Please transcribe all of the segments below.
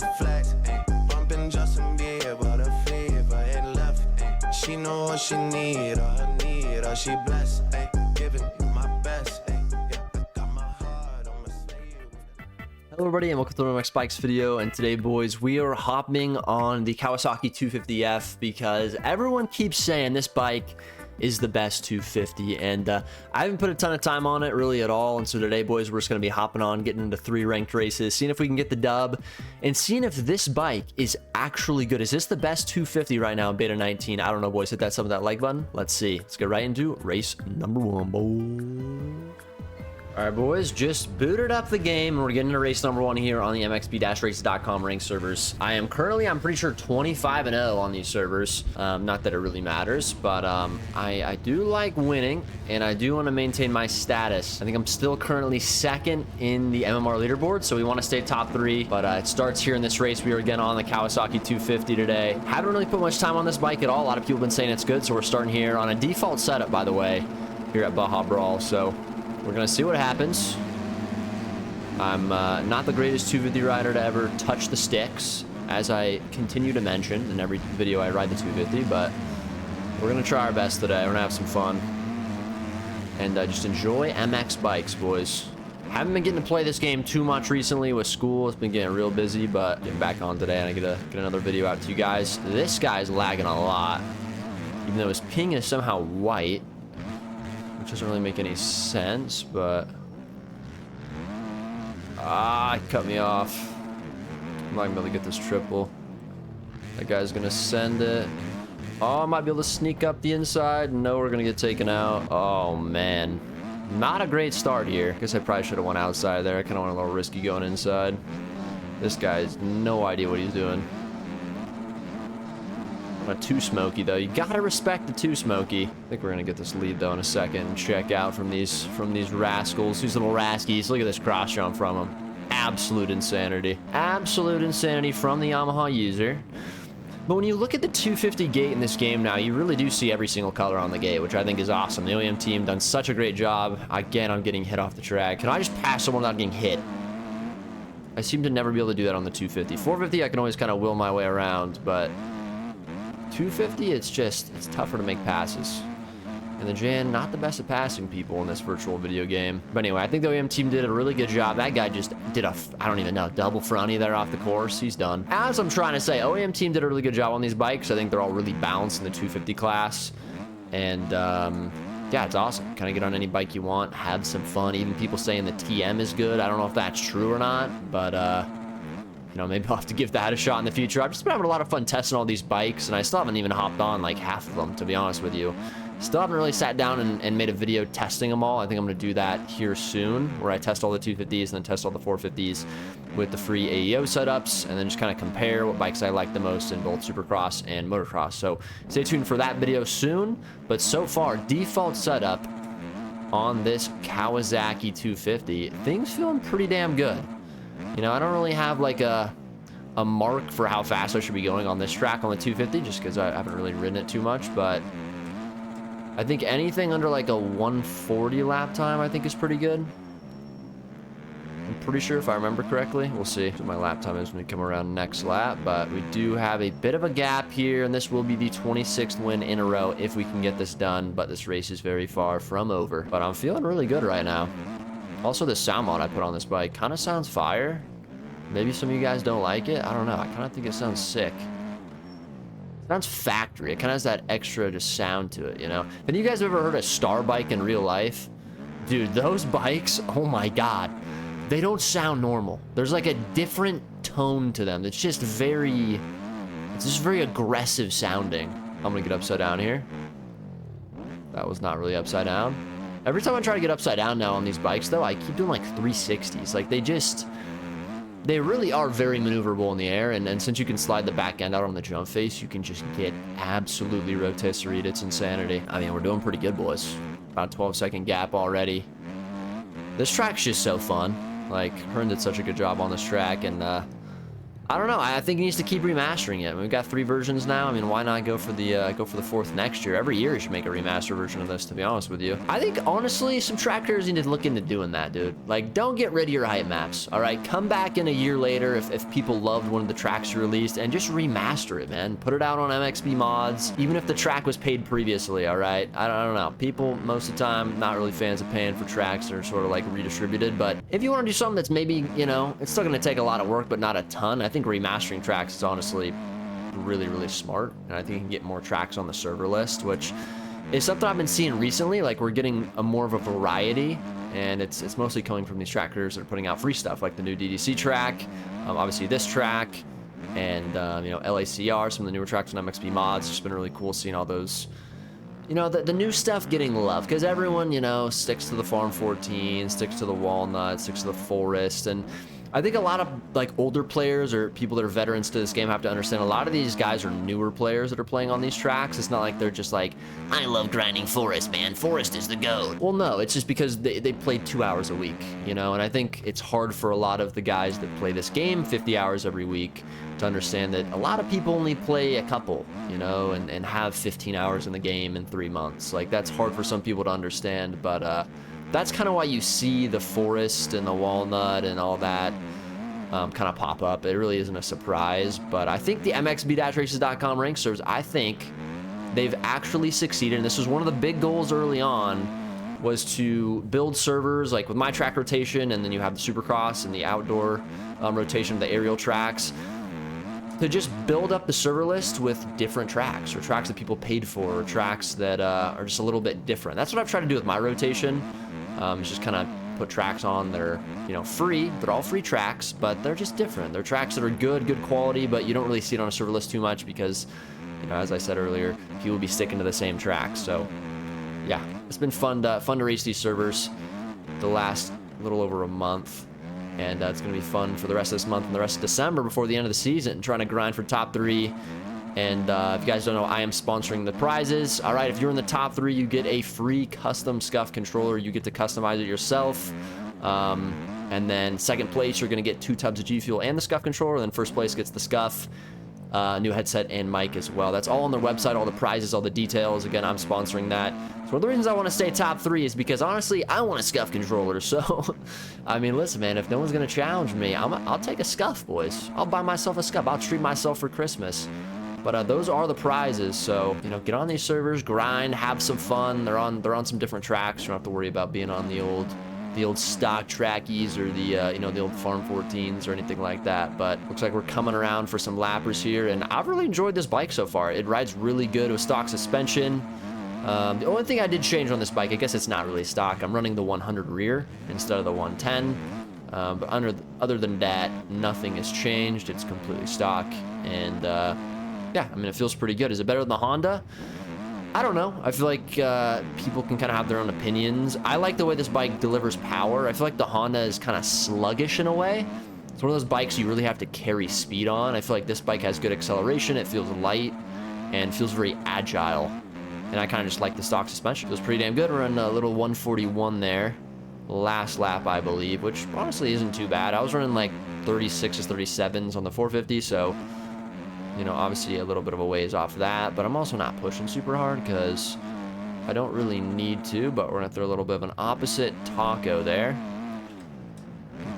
the flex, bumping Justin Bieber, the fever, head left, she know what she need, all she blessed, giving you my best, yeah, I got my heart on my sleeve. Hello everybody and welcome to the MX Bikes video, and today boys we are hopping on the Kawasaki 250F because everyone keeps saying this bike is the best 250, and I haven't put a ton of time on it really at all. And so today boys we're just going to be hopping on, getting into 3 ranked races, seeing if we can get the dub and seeing if this bike is actually good. Is this the best 250 right now in beta 19? I don't know boys, hit that some of that like button. Let's see, let's get right into race number 1, boys. All right, boys, just booted up the game, and we're getting to race number 1 here on the mxb-races.com ranked servers. I am currently, I'm pretty sure, 25-0 on these servers. Not that it really matters, but I do like winning, and I do want to maintain my status. I think I'm still currently 2nd in the MMR leaderboard, so we want to stay top 3, but it starts here in this race. We are again on the Kawasaki 250 today. Haven't really put much time on this bike at all. A lot of people have been saying it's good, so we're starting here on a default setup, by the way, here at Baja Brawl, so we're going to see what happens. I'm not the greatest 250 rider to ever touch the sticks, as I continue to mention in every video I ride the 250, but we're going to try our best today. We're going to have some fun and just enjoy MX bikes, boys. Haven't been getting to play this game too much recently with school. It's been getting real busy, but getting back on today, and I get another video out to you guys. This guy's lagging a lot, even though his ping is somehow white. Doesn't really make any sense, but it cut me off. I'm not gonna be able to get this triple. That guy's gonna send it. Oh, I might be able to sneak up the inside. No, we're gonna get taken out. Oh man, not a great start here. Guess I probably should have went outside there. I kind of went a little risky going inside. This guy has no idea what he's doing. A 2 smoky though. You gotta respect the 2 smoky. I think we're gonna get this lead though in a second and check out from these rascals, these little raskies. Look at this cross jump from them. Absolute insanity. Absolute insanity from the Yamaha user. But when you look at the 250 gate in this game now, you really do see every single color on the gate, which I think is awesome. The OEM team done such a great job. Again, I'm getting hit off the track. Can I just pass someone without getting hit? I seem to never be able to do that on the 250. 450 I can always kind of will my way around, but 250, it's tougher to make passes. And the Jan, not the best at passing people in this virtual video game. But anyway, I think the OEM team did a really good job. That guy just did I don't even know, double fronty there off the course. He's done. As I'm trying to say, OEM team did a really good job on these bikes. I think they're all really balanced in the 250 class. And yeah, it's awesome. Kind of get on any bike you want, have some fun. Even people saying the TM is good. I don't know if that's true or not, but you know, maybe I'll have to give that a shot in the future. I've just been having a lot of fun testing all these bikes, and I still haven't even hopped on like half of them, to be honest with you. Still haven't really sat down and made a video testing them all. I think I'm going to do that here soon, where I test all the 250s and then test all the 450s with the free AEO setups, and then just kind of compare what bikes I like the most in both Supercross and Motocross. So stay tuned for that video soon. But so far, default setup on this Kawasaki 250, things feeling pretty damn good. You know, I don't really have like a mark for how fast I should be going on this track on the 250, just because I haven't really ridden it too much, but I think anything under like a 140 lap time I think is pretty good. I'm pretty sure if I remember correctly. We'll see what my lap time is when we come around next lap, but we do have a bit of a gap here, and this will be the 26th win in a row if we can get this done, but this race is very far from over. But I'm feeling really good right now. Also, the sound mod I put on this bike kind of sounds fire. Maybe some of you guys don't like it. I don't know. I kind of think it sounds sick. It sounds factory. It kind of has that extra just sound to it, you know? Have you guys ever heard a Star bike in real life? Dude, those bikes, oh my God. They don't sound normal. There's like a different tone to them. It's just very aggressive sounding. I'm going to get upside down here. That was not really upside down. Every time I try to get upside down now on these bikes, though, I keep doing like 360s. Like, they really are very maneuverable in the air, and since you can slide the back end out on the jump face, you can just get absolutely rotisserie. It's insanity. I mean, we're doing pretty good, boys. About a 12-second gap already. This track's just so fun. Like, Hearn did such a good job on this track, and I don't know. I think he needs to keep remastering it. We've got 3 versions now. I mean, why not go for the 4th next year? Every year you should make a remaster version of this, to be honest with you. I think, honestly, some trackers need to look into doing that, dude. Like, don't get rid of your hype maps, all right? Come back in a year later if people loved one of the tracks you released and just remaster it, man. Put it out on MXB mods, even if the track was paid previously, all right? I don't know. People, most of the time, not really fans of paying for tracks that are sort of, like, redistributed. But if you want to do something that's maybe, you know, it's still going to take a lot of work, but not a ton, I think remastering tracks is honestly really, really smart. And I think you can get more tracks on the server list, which is something I've been seeing recently. Like, we're getting a more of a variety, and it's mostly coming from these trackers that are putting out free stuff, like the new DDC track, obviously this track, and you know, LACR, some of the newer tracks on MXB mods. It's just been really cool seeing all those, you know, the new stuff getting love, because everyone, you know, sticks to the Farm 14, sticks to the Walnut, sticks to the Forest. And I think a lot of, like, older players or people that are veterans to this game have to understand a lot of these guys are newer players that are playing on these tracks. It's not like they're just like, I love grinding Forest, man. Forest is the GOAT. Well, no, it's just because they play 2 hours a week, you know? And I think it's hard for a lot of the guys that play this game 50 hours every week to understand that a lot of people only play a couple, you know, and have 15 hours in the game in 3 months. Like, that's hard for some people to understand, but that's kind of why you see the Forest and the Walnut and all that kind of pop up. It really isn't a surprise, but I think the MXB-races.com rank servers, I think they've actually succeeded, and this was one of the big goals early on, was to build servers like with my track rotation, and then you have the Supercross and the outdoor rotation of the aerial tracks, to just build up the server list with different tracks, or tracks that people paid for, or tracks that are just a little bit different. That's what I've tried to do with my rotation. Is just kind of put tracks on that are, you know, free. They're all free tracks, but they're just different. They're tracks that are good quality, but you don't really see it on a server list too much because, you know, as I said earlier, people will be sticking to the same tracks. So, yeah, it's been fun to race these servers the last little over a month. And it's going to be fun for the rest of this month and the rest of December before the end of the season, trying to grind for top 3. And if you guys don't know, I am sponsoring the prizes. All right, if you're in the top 3, you get a free custom SCUF controller. You get to customize it yourself. And then second place, you're going to get 2 tubs of G Fuel and the SCUF controller. And then first place gets the SCUF, new headset, and mic as well. That's all on their website, all the prizes, all the details. Again, I'm sponsoring that. So one of the reasons I want to stay top 3 is because, honestly, I want a SCUF controller. So, I mean, listen, man, if no one's going to challenge me, I'll take a SCUF, boys. I'll buy myself a SCUF. I'll treat myself for Christmas. But those are the prizes, so, you know, get on these servers, grind, have some fun. They're on some different tracks. You don't have to worry about being on the old stock trackies or the you know, the old Farm 14s or anything like that. But looks like we're coming around for some lappers here, and I've really enjoyed this bike so far. It rides really good with stock suspension. The only thing I did change on this bike, I guess it's not really stock. I'm running the 100 rear instead of the 110. But other than that, nothing has changed. It's completely stock, and yeah, I mean, it feels pretty good. Is it better than the Honda? I don't know. I feel like people can kind of have their own opinions. I like the way this bike delivers power. I feel like the Honda is kind of sluggish in a way. It's one of those bikes you really have to carry speed on. I feel like this bike has good acceleration. It feels light and feels very agile. And I kind of just like the stock suspension. It feels pretty damn good. We're in a little 141 there. Last lap, I believe, which honestly isn't too bad. I was running like 36s, 37s on the 450, so, you know, obviously a little bit of a ways off that, but I'm also not pushing super hard because I don't really need to, but we're going to throw a little bit of an opposite taco there.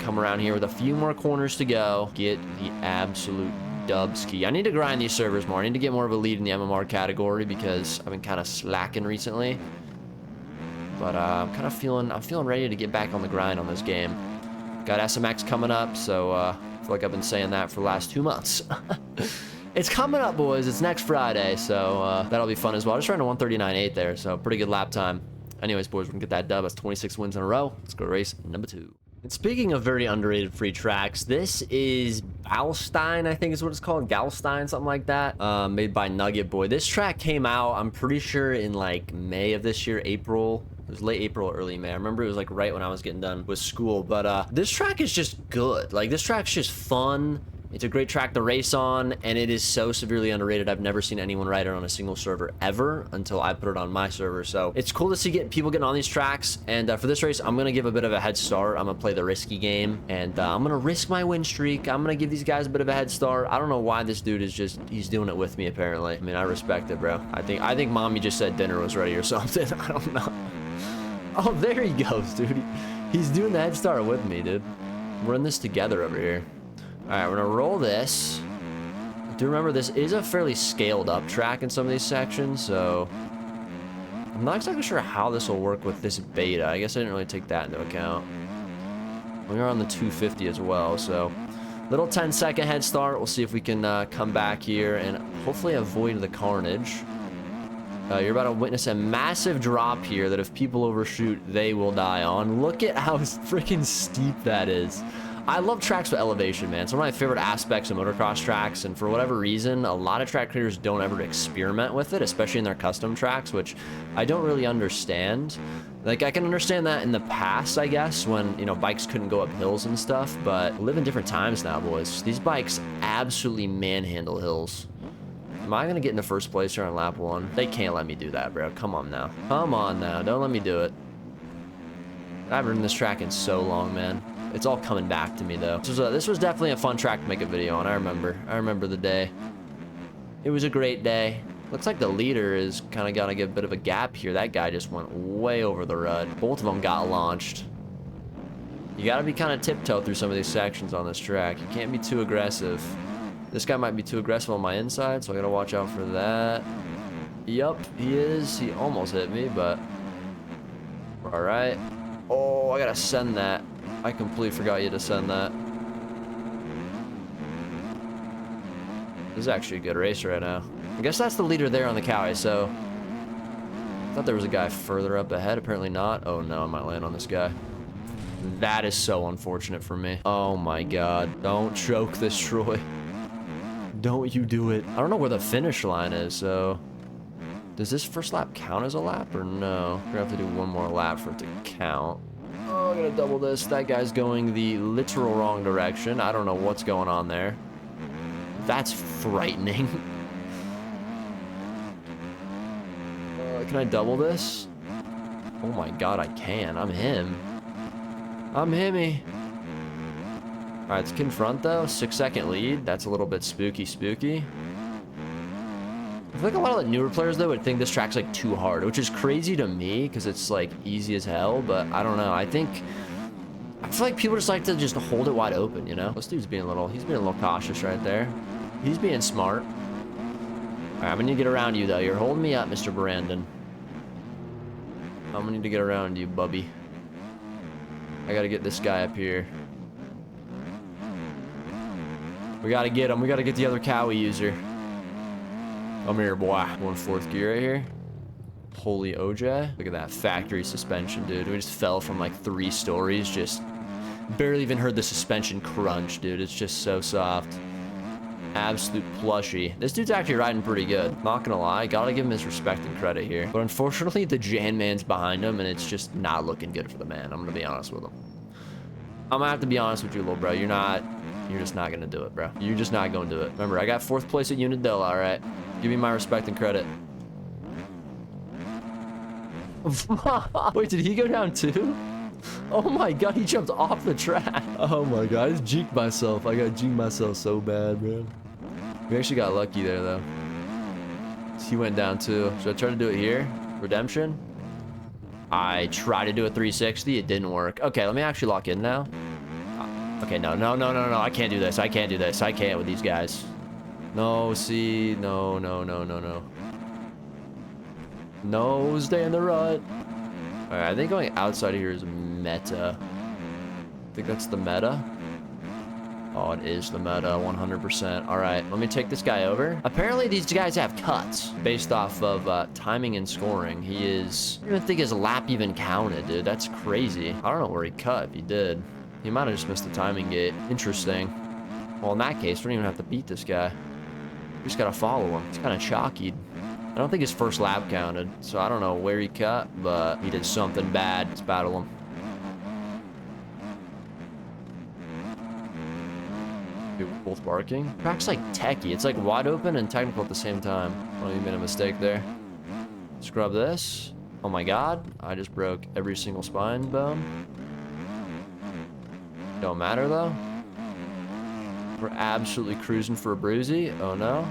Come around here with a few more corners to go. Get the absolute dubski. I need to grind these servers more. I need to get more of a lead in the MMR category because I've been kind of slacking recently. But I'm feeling ready to get back on the grind on this game. Got SMX coming up, so I feel like I've been saying that for the last 2 months. It's coming up, boys. It's next Friday, so that'll be fun as well. I just ran a 139.8 there, so pretty good lap time. Anyways, boys, we're gonna get that dub. That's 26 wins in a row. Let's go to race number 2. And speaking of very underrated free tracks, this is Balstein, I think is what it's called. Galstein, something like that. Made by Nugget Boy. This track came out, I'm pretty sure, in like May of this year, April. It was late April, early May. I remember it was like right when I was getting done with school. But this track is just good. Like, this track's just fun. It's a great track to race on, and it is so severely underrated. I've never seen anyone ride it on a single server ever until I put it on my server. So it's cool to see people getting on these tracks. And for this race, I'm going to give a bit of a head start. I'm going to play the risky game, and I'm going to risk my win streak. I'm going to give these guys a bit of a head start. I don't know why this dude is just, he's doing it with me, apparently. I mean, I respect it, bro. I think mommy just said dinner was ready or something. I don't know. Oh, there he goes, dude. He's doing the head start with me, dude. We're in this together over here. All right, we're gonna roll this. Do remember this is a fairly scaled up track in some of these sections, so I'm not exactly sure how this will work with this beta. I guess I didn't really take that into account. We are on the 250 as well, so little 10-second head start. We'll see if we can come back here and hopefully avoid the carnage. You're about to witness a massive drop here that if people overshoot, they will die on. Look at how freaking steep that is. I love tracks with elevation, man. It's one of my favorite aspects of motocross tracks, and for whatever reason, a lot of track creators don't ever experiment with it, especially in their custom tracks, which I don't really understand. Like, I can understand that in the past, I guess, when, you know, bikes couldn't go up hills and stuff, but we live in different times now, boys. These bikes absolutely manhandle hills. Am I gonna get into first place here on lap 1? They can't let me do that, bro. Come on now. Come on now. Don't let me do it. I haven't ridden this track in so long, man. It's all coming back to me, though. This was definitely a fun track to make a video on. I remember the day. It was a great day. Looks like the leader is kind of gonna get a bit of a gap here. That guy just went way over the rut. Both of them got launched. You gotta be kind of tiptoe through some of these sections on this track. You can't be too aggressive. This guy might be too aggressive on my inside, so I gotta watch out for that. Yup, he is. He almost hit me, but all right. Oh, I gotta send that. I completely forgot you to send that. This is actually a good race right now. I guess that's the leader there on the Kawi, so I thought there was a guy further up ahead. Apparently not. Oh no, I might land on this guy. That is so unfortunate for me. Oh my god. Don't choke this, Troy. Don't you do it. I don't know where the finish line is, so does this first lap count as a lap or no? We're gonna have to do one more lap for it to count. Oh, I'm gonna double this. That guy's going the literal wrong direction. I don't know what's going on there. That's frightening. Can I double this? Oh my god, I can. I'm him. I'm himmy. Alright, let's confront though. 6-second lead. That's a little bit spooky. I feel like a lot of the newer players though would think this track's like too hard, which is crazy to me because it's like easy as hell, but I don't know. I feel like people just like to just hold it wide open, you know? This dude's being he's being a little cautious right there. He's being smart. All right, I'm gonna need to get around you though. You're holding me up, Mr. Brandon. I'm gonna need to get around you, bubby. I gotta get this guy up here. We gotta get him. We gotta get the other Kawi user. Come here, boy. Going 4th gear right here. Holy OJ. Look at that factory suspension, dude. We just fell from like 3 stories. Just barely even heard the suspension crunch, dude. It's just so soft. Absolute plushy. This dude's actually riding pretty good. Not gonna lie. Gotta give him his respect and credit here. But unfortunately, the Jan man's behind him, and it's just not looking good for the man. I'm gonna be honest with him. I'm gonna have to be honest with you, little bro. You're just not gonna do it, bro. You're just not gonna do it. Remember, I got 4th place at Unadilla, all right? Give me my respect and credit. Wait, did he go down too? Oh my god, he jumped off the track. Oh my god, I just jinked myself. I got jinked myself so bad, man. We actually got lucky there, though. He went down too. Should I try to do it here? Redemption? I tried to do a 360. It didn't work. Okay, let me actually lock in now. Okay, no. I can't do this. I can't do this. I can't with these guys. No, see. No. No, stay in the rut. Alright, I think going outside of here is meta. I think that's the meta. Oh, it is the meta, 100%. Alright, let me take this guy over. Apparently, these guys have cuts based off of timing and scoring. I don't even think his lap even counted, dude. That's crazy. I don't know where he cut if he did. He might have just missed the timing gate. Interesting. Well, in that case, we don't even have to beat this guy. We just gotta follow him. He's kind of chalky. I don't think his first lap counted, so I don't know where he cut, but he did something bad. Let's battle him. Dude, both barking. Track's like techie. It's like wide open and technical at the same time. Oh, you made a mistake there. Scrub this. Oh my god. I just broke every single spine bone. Don't matter though. We're absolutely cruising for a bruisey. Oh no.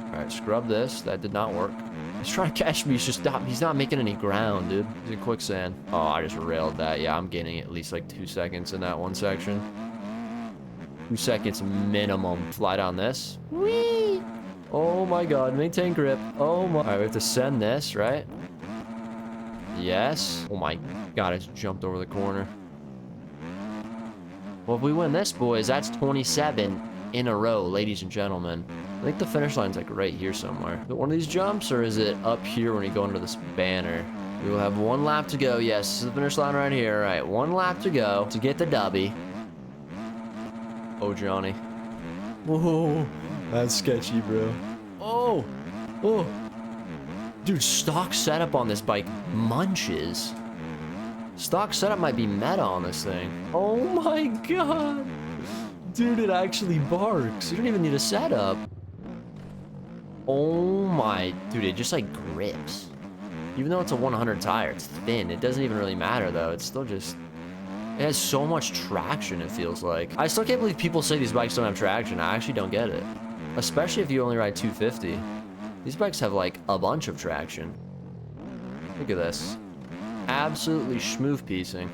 Alright, scrub this. That did not work. He's trying to catch me. He's just not. He's not making any ground, dude. He's in quicksand. Oh, I just railed that. Yeah, I'm gaining at least like 2 seconds in that one section. 2 seconds minimum. Fly down this. Whee! Oh my god. Maintain grip. Oh my. Alright, we have to send this, right? Yes. Oh my god, I just jumped over the corner. Well, if we win this, boys, that's 27 in a row, ladies and gentlemen. I think the finish line's like right here somewhere. Is it one of these jumps, or is it up here when you go under this banner? We will have 1 lap to go. Yes, this is the finish line right here. All right, 1 lap to go to get the dubby. Oh, Johnny. Whoa, that's sketchy, bro. Oh, oh. Dude, stock setup on this bike munches. Stock setup might be meta on this thing. Oh my god. Dude, it actually barks. You don't even need a setup. Oh my, dude, it just like grips. Even though it's a 100 tire, it's thin. It doesn't even really matter though. It's still just, it has so much traction, it feels like. I still can't believe people say these bikes don't have traction. I actually don't get it. Especially if you only ride 250. These bikes have like a bunch of traction. Look at this. Absolutely schmooth piecing.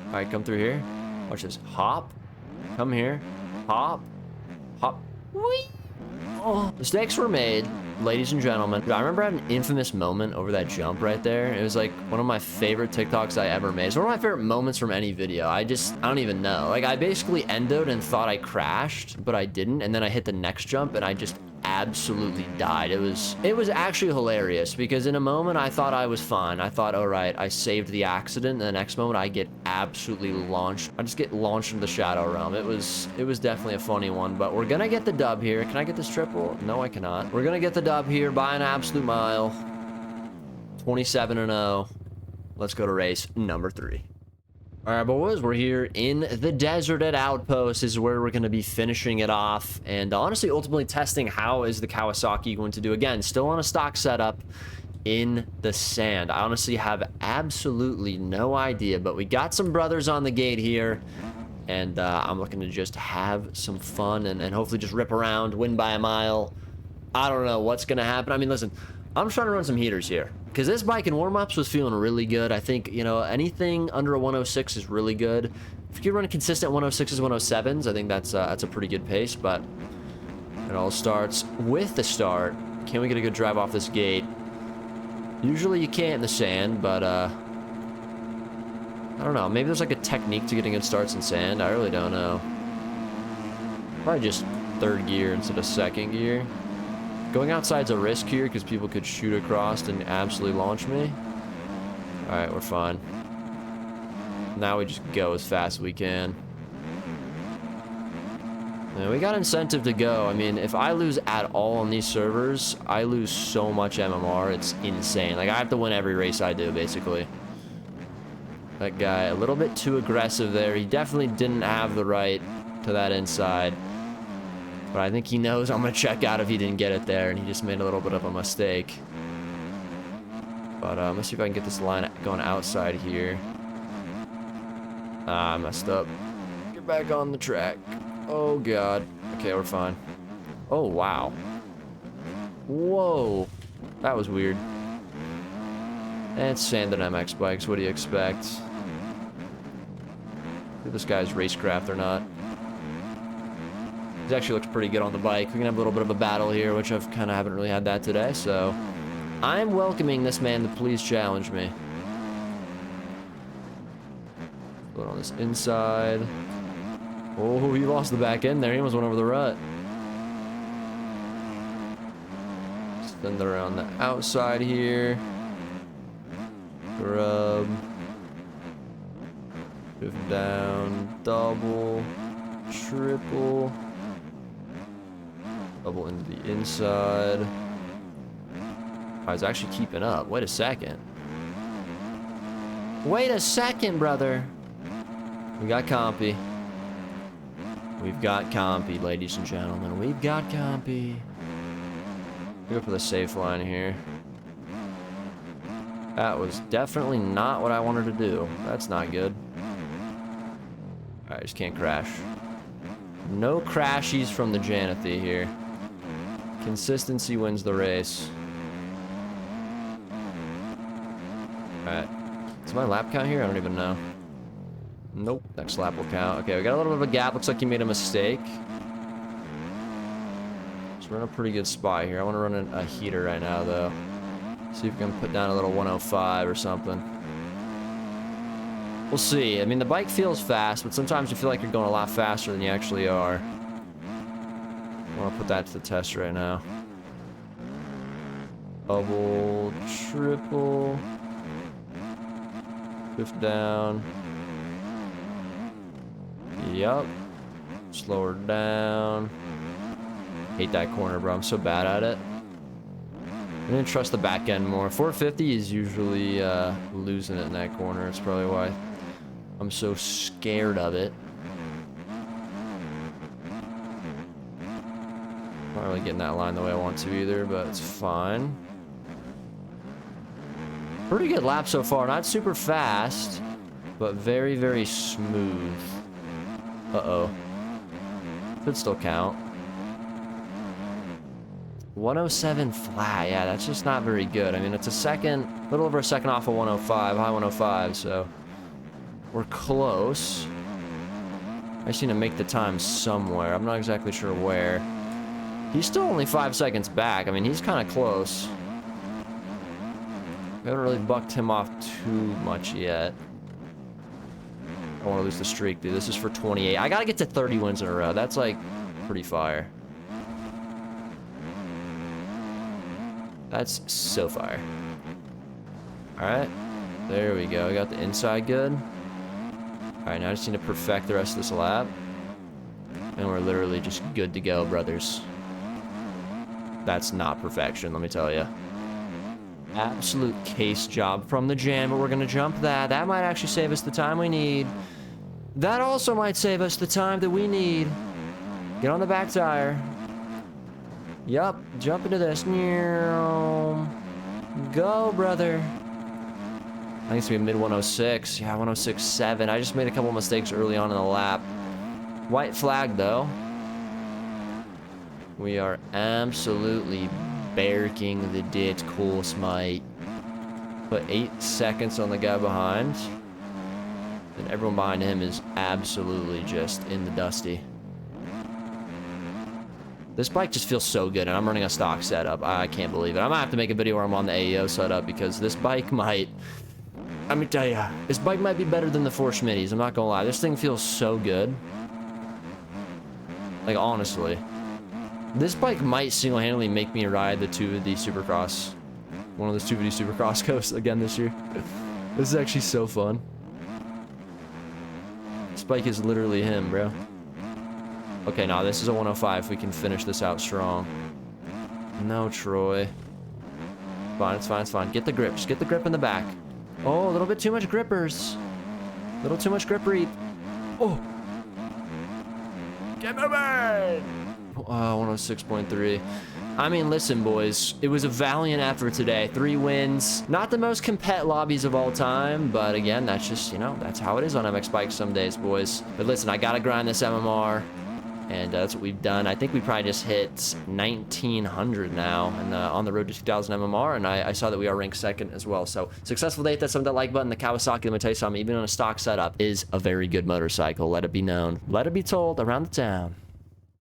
All right, come through here. Watch this. Hop. Come here. Hop. Hop. Whee! Oh, mistakes were made, ladies and gentlemen. I remember I had an infamous moment over that jump right there. It was like one of my favorite TikToks I ever made. It's one of my favorite moments from any video. I don't even know. Like, I basically endoed and thought I crashed, but I didn't. And then I hit the next jump and I just absolutely died. It was actually hilarious because in a moment I thought I was fine. I thought, all right, I saved the accident. And the next moment I get absolutely launched. I just get launched into the shadow realm. It was definitely a funny one, but we're gonna get the dub here. Can I get this triple? No, I cannot. We're gonna get the dub here by an absolute mile. 27-0. Let's go to race number 3. All right, boys, we're here in the desert at Outpost. This is where we're going to be finishing it off and honestly ultimately testing how is the Kawasaki going to do. Again, still on a stock setup in the sand. I honestly have absolutely no idea, but we got some brothers on the gate here and I'm looking to just have some fun and hopefully just rip around, win by a mile. I don't know what's going to happen. I mean, listen, I'm trying to run some heaters here because this bike in warm-ups was feeling really good. I think, you know, anything under a 106 is really good. If you can run consistent 106s, 107s, I think that's a pretty good pace, but it all starts with the start. Can we get a good drive off this gate? Usually you can't in the sand, but I don't know. Maybe there's like a technique to getting good starts in sand. I really don't know. Probably just 3rd gear instead of 2nd gear. Going outside's a risk here because people could shoot across and absolutely launch me. All right, we're fine. Now we just go as fast as we can. And we got incentive to go. I mean, if I lose at all on these servers, I lose so much MMR. It's insane. Like, I have to win every race I do, basically. That guy, a little bit too aggressive there. He definitely didn't have the right to that inside. But I think he knows I'm going to check out if he didn't get it there, and he just made a little bit of a mistake. But let's see if I can get this line going outside here. Ah, I messed up. Get back on the track. Oh, God. Okay, we're fine. Oh, wow. Whoa. That was weird. It's sand and MX bikes. What do you expect? If this guy's racecraft or not. He actually looks pretty good on the bike. We're gonna have a little bit of a battle here, which I've kind of haven't really had that today, so I'm welcoming this man to please challenge me. Put on this inside. Oh, he lost the back end there. He almost went over the rut. Spin around the outside here. Grub. Drift down. Double. Triple. Double into the inside. I was actually keeping up. Wait a second. Wait a second, brother. We got compy. We've got compy, ladies and gentlemen. We've got compy. Go for the safe line here. That was definitely not what I wanted to do. That's not good. Alright, just can't crash. No crashies from the Janathy here. Consistency wins the race. Alright. Is my lap count here? I don't even know. Nope. Next lap will count. Okay, we got a little bit of a gap. Looks like he made a mistake. So we're in a pretty good spot here. I want to run a heater right now, though. See if we can put down a little 105 or something. We'll see. I mean, the bike feels fast, but sometimes you feel like you're going a lot faster than you actually are. I want to put that to the test right now. Double, triple. Drift down. Yup. Slow her down. Hate that corner, bro. I'm so bad at it. I didn't trust the back end more. 450 is usually losing it in that corner. It's probably why I'm so scared of it. Not really getting that line the way I want to either, but it's fine. Pretty good lap so far. Not super fast, but very, very smooth. Uh-oh. Could still count. 107 flat. Yeah, that's just not very good. I mean, it's a little over a second off of 105, high 105, so we're close. I just need to make the time somewhere. I'm not exactly sure where. He's still only 5 seconds back. I mean, he's kind of close. We haven't really bucked him off too much yet. I don't want to lose the streak, dude. This is for 28. I gotta get to 30 wins in a row. That's, like, pretty fire. That's so fire. Alright. There we go. We got the inside good. Alright, now I just need to perfect the rest of this lap. And we're literally just good to go, brothers. That's not perfection, let me tell you. Absolute case job from the jam, but we're going to jump that. That might actually save us the time we need. That also might save us the time that we need. Get on the back tire. Yup, jump into this. Go, brother. I think it's going to be mid 106. Yeah, 106.7. I just made a couple mistakes early on in the lap. White flag, though. We are absolutely barking the dit course, mate. Put 8 seconds on the guy behind. And everyone behind him is absolutely just in the dusty. This bike just feels so good, and I'm running a stock setup. I can't believe it. I might have to make a video where I'm on the AEO setup, because this bike might... Let me tell you, this bike might be better than the 4 Schmitties. I'm not gonna lie. This thing feels so good. Like, honestly. This bike might single-handedly make me ride the 250 Supercross. One of those 250 Supercross coasts again this year. This is actually so fun. This bike is literally him, bro. Okay, now this is a 105. We can finish this out strong. No, Troy. Fine, it's fine, it's fine. Get the grip. Just get the grip in the back. Oh, a little bit too much grippers. A little too much grip reap. Oh. Get moving! 106.3. I mean, listen, boys. It was a valiant effort today. 3 wins. Not the most compet lobbies of all time, but again, that's just, you know, that's how it is on MX bikes some days, boys. But listen, I gotta grind this MMR. And that's what we've done. I think we probably just hit 1,900 now and on the road to 2,000 MMR. And I saw that we are ranked 2nd as well. So successful day. Hit that something, that like button. The Kawasaki, let me tell you something, even on a stock setup, is a very good motorcycle. Let it be known. Let it be told around the town.